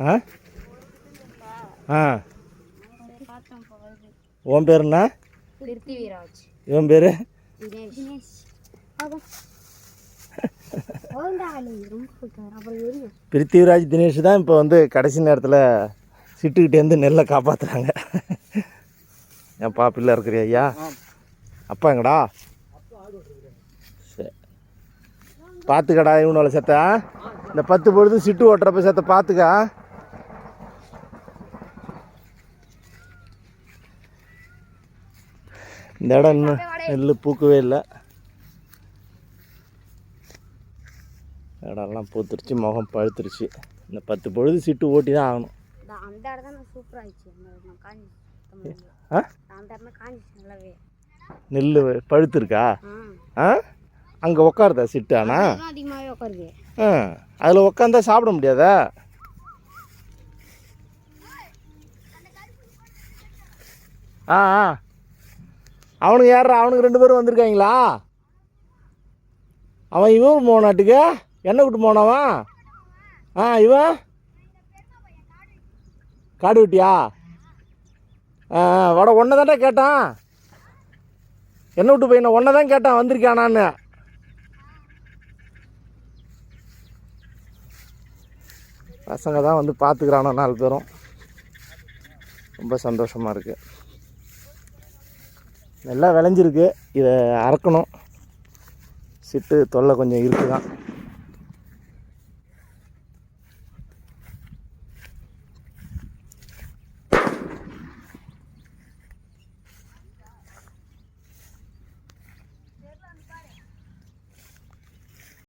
ஆ ஆ உன் பேர் என்ன? பிருத்திவிராஜ். இவன் பேர் தினேஷ். பிருத்திவிராஜ் தினேஷ் தான் இப்போ வந்து கடைசி நேரத்தில் சிட்டுக்கிட்டேருந்து நெல்லை காப்பாற்றுறாங்க. ஏன்ப்பா பிள்ளை இருக்கிறியா ஐயா? அப்பா எங்கடா? சரி பார்த்துக்கடா இவனோட செத்த இந்த 10 பொழுது சிட்டு ஓட்டுறப்ப செத்த பார்த்துக்கா. இந்த இடம் இன்னும் நெல் பூக்கவே இல்லை. இடம்லாம் பூத்துருச்சு, முகம் பழுத்துருச்சு. இந்த 10 பொழுது சிட்டு ஓட்டி தான் ஆகணும். நெல் பழுத்துருக்கா? ஆ அங்கே உக்காருதா சிட்டு? ஆனால் அதில் உக்காந்தா சாப்பிட முடியாதா? ஆ ஆ அவனுக்கு யாரா? அவனுக்கு 2 பேரும் வந்திருக்காங்களா? அவன் இவன் போனாட்டுக்கு என்ன விட்டு போனவன்? ஆ இவன் காடு விட்டியா? வட ஒன்றை தான்டா கேட்டான். என்ன விட்டு போய் ஒன்றை தான் கேட்டான் வந்திருக்கானான்னு. பசங்க தான் வந்து பார்த்துக்கிறானோ 4 பேரும். ரொம்ப சந்தோஷமாக இருக்குது. நல்லா விளைஞ்சிருக்கு. இதை அறுக்கணும். சிட்டு தொல்லை கொஞ்சம் இருக்குதான்.